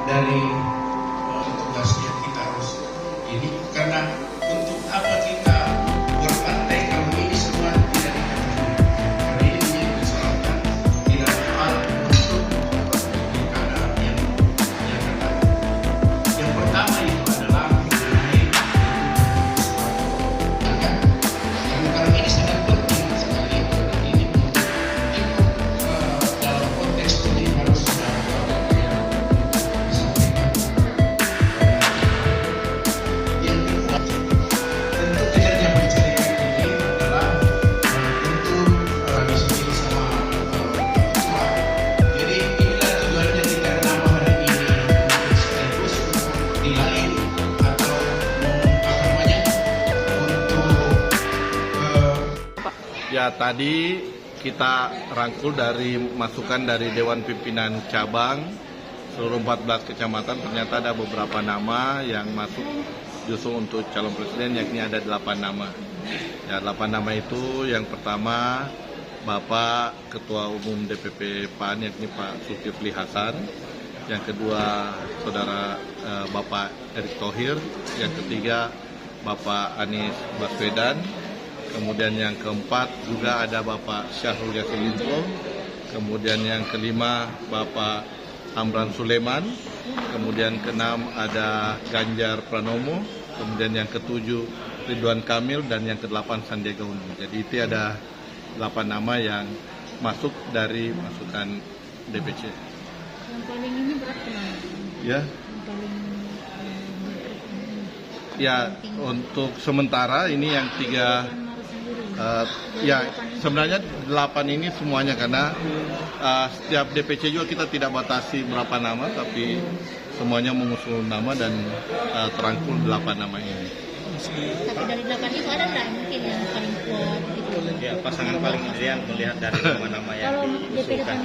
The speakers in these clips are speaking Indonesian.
dari tugas yang kita harus ini, karena untuk apa kita berpartai kalau ini semua tidak diketahui. Karena ini menjadi persyaratan tidak soal untuk pilkada yang datang. Yang pertama itu adalah mengenai karena ini sangat penting sekali. Ini dalam konteks ini harus ya, tadi kita rangkul dari masukan dari Dewan Pimpinan Cabang seluruh 14 kecamatan. Ternyata ada beberapa nama yang masuk justru untuk calon presiden, yakni ada 8 nama. Ya, 8 nama itu yang pertama Bapak Ketua Umum DPP PAN, yakni Pak Zulkifli Hasan. Yang kedua Saudara Bapak Erick Thohir. Yang ketiga Bapak Anies Baswedan. Kemudian yang keempat juga ada Bapak Syahrul Yassin Limpo. Kemudian yang kelima Bapak Amran Sulaiman. Kemudian keenam ada Ganjar Pranowo. Kemudian yang ketujuh Ridwan Kamil, dan yang kedelapan Sandiaga Uno. Jadi itu ada 8 nama yang masuk dari masukan DPC. Yang paling ini berat kemana? Ya. Yang paling Ya, untuk sementara ini yang 3. Ya, sebenarnya 8 ini semuanya, karena setiap DPC juga kita tidak batasi berapa nama, tapi semuanya mengusung nama dan terangkul 8 nama ini. Tapi dari 8 itu ada nggak mungkin yang paling kuat gitu? Ya, pasangan paling ideal melihat dari nama-nama yang diusulkan.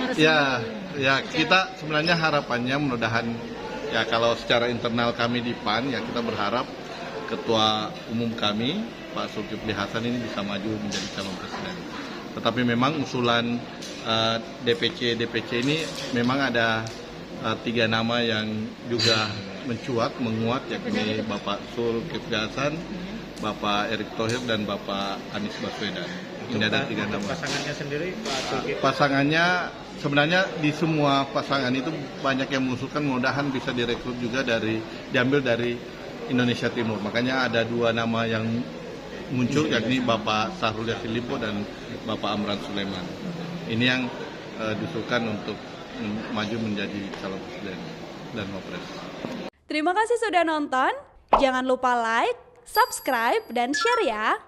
Ya, kita sebenarnya harapannya mudah-mudahan ya, kalau secara internal kami di PAN ya, kita berharap Ketua Umum kami Pak Zulkifli Hasan ini bisa maju menjadi calon presiden. Tetapi memang usulan DPC ini memang ada 3 nama yang juga menguat, yakni Bapak Zulkifli Hasan, Bapak Erick Thohir, dan Bapak Anies Baswedan. Ini ada 3 nama. Pasangannya sendiri Pak Zulkifli? Pasangannya sebenarnya di semua pasangan itu banyak yang mengusulkan, mudah-mudahan bisa direkrut juga diambil dari Indonesia Timur. Makanya ada 2 nama yang muncul, yakni Bapak Syahrul Yassin Limpo dan Bapak Amran Sulaiman. Ini yang diusulkan untuk maju menjadi calon presiden dan wapres. Terima kasih sudah nonton. Jangan lupa like, subscribe, dan share ya.